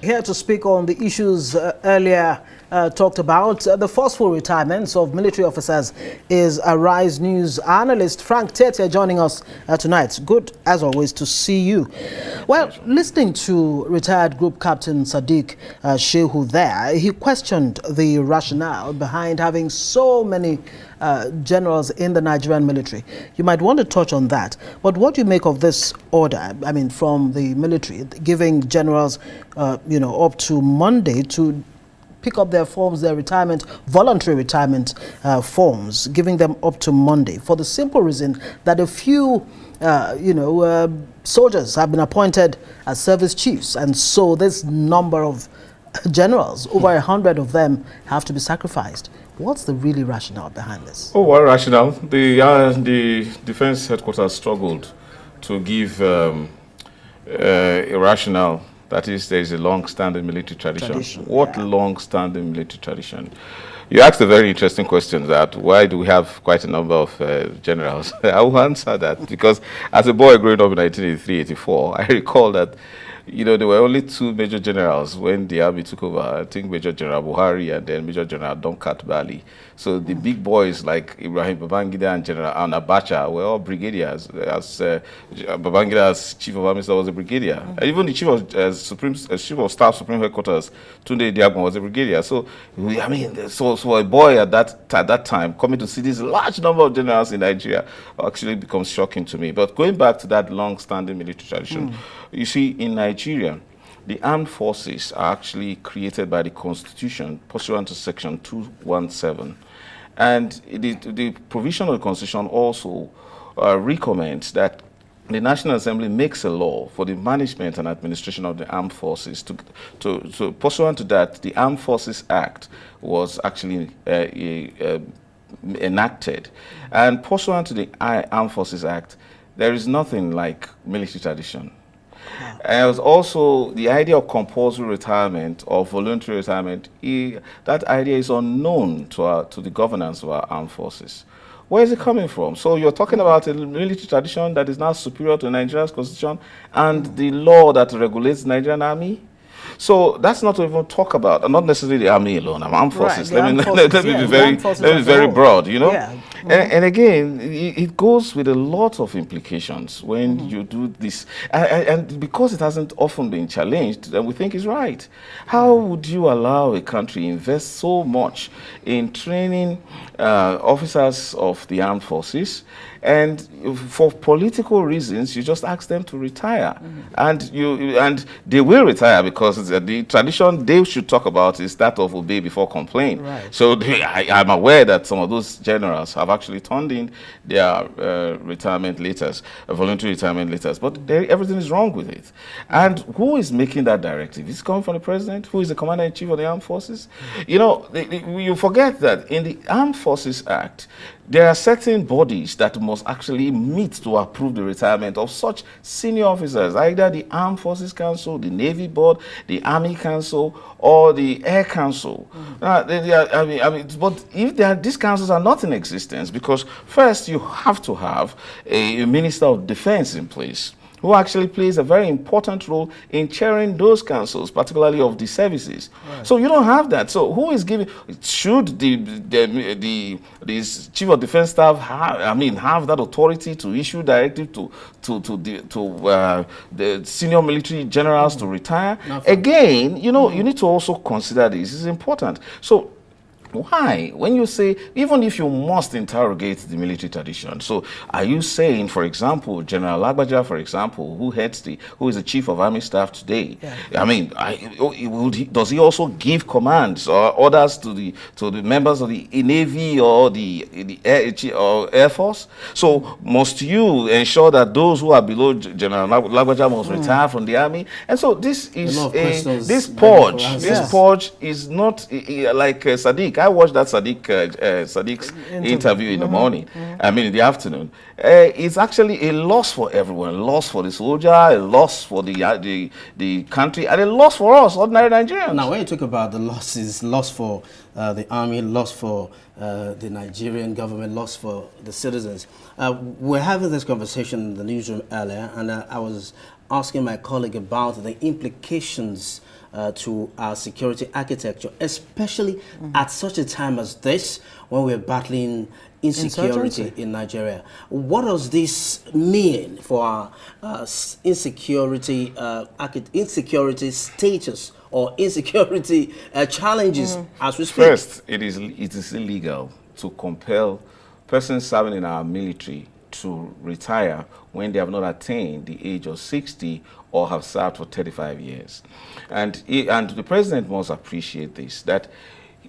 Here to speak on the issues earlier talked about, the forceful retirements of military officers, is Arise News analyst Frank Tetia joining us tonight. Good, as always, to see you. Well, listening to retired Group Captain Sadiq Shehu there, he questioned the rationale behind having so many generals in the Nigerian military. You might want to touch on that. But what do you make of this order, I mean, from the military, giving generals, up to Monday to pick up their forms, their retirement, voluntary retirement forms, giving them up to Monday, for the simple reason that a few, soldiers have been appointed as service chiefs, and so this number of generals, over 100 of them, have to be sacrificed. What's the really rationale behind this? Oh, what rationale? The defense headquarters struggled to give a rationale. That is, there is a long-standing military tradition. What long-standing military tradition? You asked a very interesting question, that why do we have quite a number of generals? I will answer that because as a boy growing up in 1983-84, I recall that there were only two major generals when the army took over. I think Major General Buhari and then Major General Donkat Bali. So the big boys like Ibrahim Babangida and General Abacha were all brigadiers. As Babangida's chief of army staff was a brigadier. And even the chief of staff Supreme Headquarters, Tunde Diagbon, was a brigadier. So so a boy at that time coming to see this large number of generals in Nigeria actually becomes shocking to me. But going back to that long-standing military tradition, you see, in Nigeria, the armed forces are actually created by the Constitution pursuant to Section 217. And the provision of the Constitution also recommends that the National Assembly makes a law for the management and administration of the armed forces. To pursuant to that, the Armed Forces Act was actually enacted. And pursuant to the Armed Forces Act, there is nothing like military tradition. And it was also the idea of compulsory retirement or voluntary retirement. That idea is unknown to the governance of our armed forces. Where is it coming from? So you're talking about a military tradition that is now superior to Nigeria's constitution and the law that regulates the Nigerian army? So that's not to even talk about, not necessarily the army alone, armed forces. Let me be very broad, Yeah. And again, it goes with a lot of implications when you do this. And because it hasn't often been challenged, then we think it's right. How would you allow a country invest so much in training officers of the armed forces, and for political reasons, you just ask them to retire, and they will retire because the tradition they should talk about is that of obey before complain. Right. So I'm aware that some of those generals have actually turned in their retirement letters, voluntary retirement letters, but everything is wrong with it. And who is making that directive? It's coming from the president, who is the commander-in-chief of the armed forces. You forget that in the Armed Forces Act, there are certain bodies that must actually meet to approve the retirement of such senior officers, either the Armed Forces Council, the Navy Board, the Army Council, or the Air Council. But if these councils are not in existence, because first you have to have a Minister of Defense in place, who actually plays a very important role in chairing those councils, particularly of the services. Right. So you don't have that. So who is giving? Should the chief of defense staff have that authority to issue directive to the senior military generals to retire? Again, you need to also consider this. It's important. So why? When you say, even if you must interrogate the military tradition, so are you saying, for example, General Lagbaja, for example, who is the chief of army staff today? Yeah. Does he also give commands or orders to the members of the Navy or the Air Force? So must you ensure that those who are below General Lagbaja must retire from the army? And so this purge is not like Sadiq I watched that Sadiq's interview in the morning. I mean, in the afternoon. It's actually a loss for everyone. A loss for the soldier, a loss for the country, and a loss for us, ordinary Nigerians. Now, when you talk about the losses, loss for the army, loss for the Nigerian government, loss for the citizens, we're having this conversation in the newsroom earlier, and I was asking my colleague about the implications to our security architecture, especially at such a time as this, when we're battling insecurity in Nigeria. What does this mean for our insecurity status or insecurity challenges as we speak? First, it is illegal to compel persons serving in our military to retire when they have not attained the age of 60 or have served for 35 years. And the president must appreciate this, that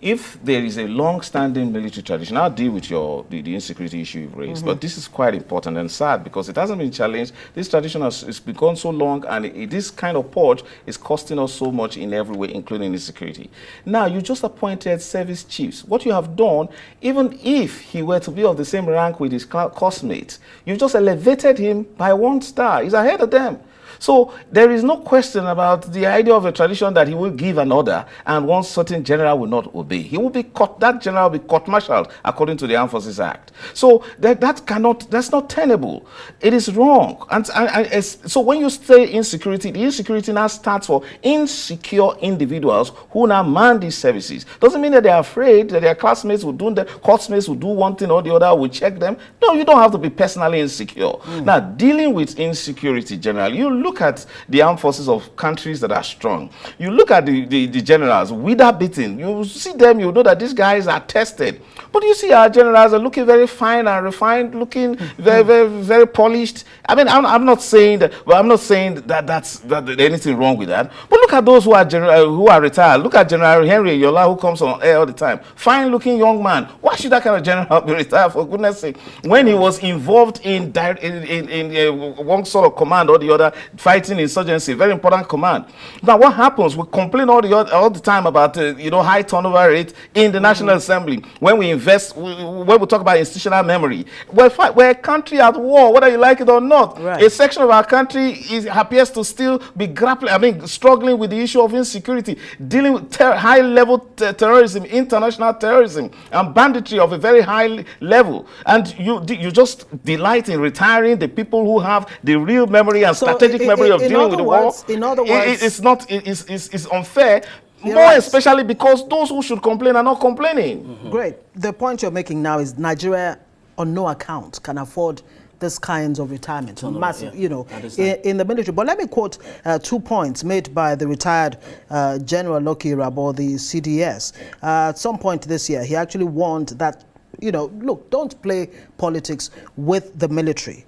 if there is a long-standing military tradition, I'll deal with the insecurity issue you've raised, but this is quite important and sad because it hasn't been challenged. This tradition has become so long, and this kind of purge is costing us so much in every way, including insecurity. Now, you just appointed service chiefs. What you have done, even if he were to be of the same rank with his classmates, you've just elevated him by 1 star. He's ahead of them. So there is no question about the idea of a tradition that he will give an order and one certain general will not obey. He will be that general will be court-martialed according to the Armed Forces Act. So that's not tenable. It is wrong. And so when you say insecurity, the insecurity now starts for insecure individuals who now man these services. Doesn't mean that they are afraid that their classmates will do courtsmates will do one thing or the other, will check them. No, you don't have to be personally insecure. Now, dealing with insecurity generally, you look at the armed forces of countries that are strong. You look at the generals, wither beaten. You see them, you know that these guys are tested. But you see our generals are looking very fine and refined, looking very, very, very polished. I mean, I'm not saying that. Well, I'm not saying that there's anything wrong with that. But look at those who are retired. Look at General Henry Yola, who comes on air all the time. Fine-looking young man. Why should that kind of general be retired, for goodness sake? When he was involved in one sort of command or the other, fighting insurgency, very important command. Now, what happens? We complain all the time about high turnover rate in the National Assembly. When we invest, when we talk about institutional memory, we're a country at war, whether you like it or not. Right. A section of our country appears to still be struggling with the issue of insecurity, dealing with high-level terrorism, international terrorism, and banditry of a very high level. And you just delight in retiring the people who have the real memory and strategic memory of dealing with the war. In other words, it's unfair. More especially because those who should complain are not complaining. Great. The point you're making now is Nigeria, on no account, can afford this kinds of retirement, massive, in the military. But let me quote 2 points made by the retired General Lucky Irabor, the CDS. At some point this year, he actually warned that, look, don't play politics with the military.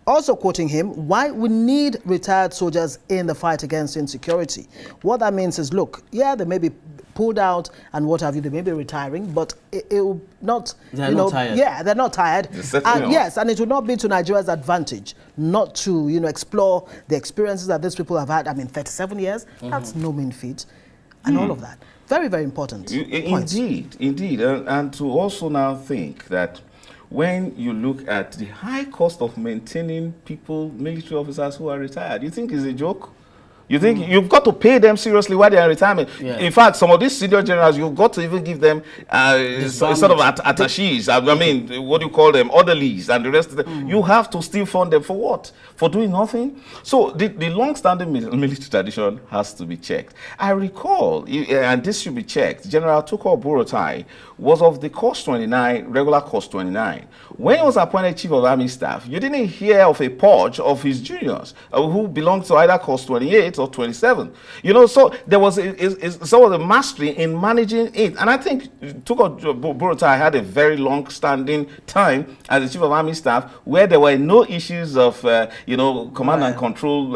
Also quoting him, why we need retired soldiers in the fight against insecurity. What that means is, look, yeah, they may be pulled out and what have you, they may be retiring, but it will not, they're not tired. Yeah, they're not tired. And yes, and it will not be to Nigeria's advantage not to, explore the experiences that these people have had. 37 years, that's no mean feat, and all of that. Very, very important. Indeed. And to also now think that when you look at the high cost of maintaining military officers who are retired, you think it's a joke? You think you've got to pay them seriously while they're in retirement? Yeah. In fact, some of these senior generals, you've got to even give them sort of attachés. What do you call them? Orderlies and the rest of them. You have to still fund them for what? For doing nothing? So the long-standing military tradition has to be checked. I recall, and this should be checked, General Tukur Buratai was of the Corps 29, regular Corps 29. When he was appointed Chief of Army Staff, you didn't hear of a purge of his juniors who belonged to either Corps 28 or 27. So there was a mastery in managing it. And I think Tukur Buratai had a very long-standing time as the Chief of Army Staff where there were no issues of, command and control,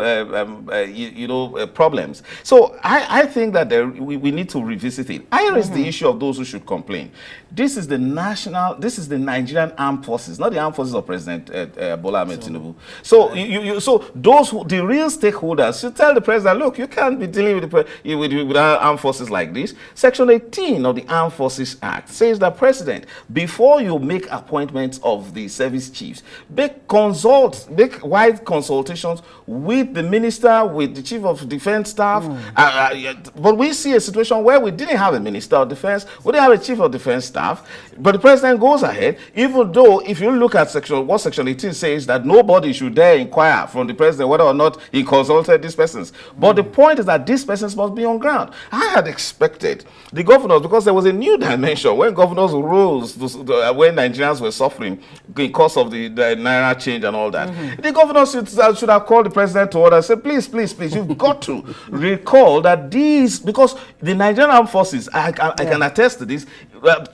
problems. So I think that we need to revisit it. I raised the issue of those who should complain. This is the Nigerian Armed Forces, not the Armed Forces of President Bola Ahmed Tinubu. So, so those the real stakeholders should tell the president, look, you can't be dealing with our armed forces like this. Section 18 of the Armed Forces Act says that president, before you make appointments of the service chiefs, make wide consultations with the minister, with the chief of defense staff. But we see a situation where we didn't have a minister of defense, we didn't have a chief of defense staff, but the president goes ahead, even though if you look at what Section 18 says, that nobody should dare inquire from the president whether or not he consulted these persons. But the point is that these persons must be on ground. I had expected the governors, because there was a new dimension when governors rose when Nigerians were suffering because of the Naira change and all that. The governors should have called the president to order and said, please, you've got to recall that these, because the Nigerian Armed Forces, I can attest to this,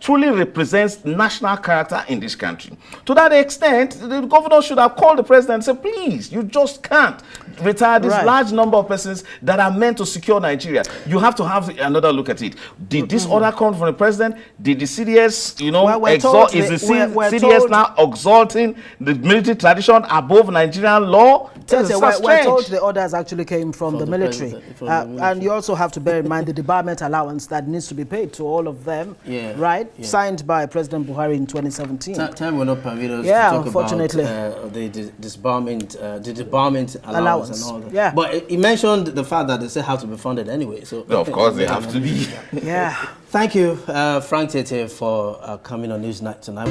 truly represents national character in this country. To that extent, the governor should have called the president and said, please, you just can't retire this large number of persons that are meant to secure Nigeria. You have to have another look at it. Did this order come from the president? Did the CDS, is the CDS now exalting the military tradition above Nigerian law? We're told the orders actually came from the military. And you also have to bear in mind the debarment allowance that needs to be paid to all of them, right? Yeah. Signed by President Buhari in 2017. Time will not permit us to talk unfortunately. About the debarment allowance and all that. Yeah. But he mentioned the fact that they still have to be funded anyway. So of course they have to be. Yeah. Thank you, Frank Tete, for coming on Newsnight tonight.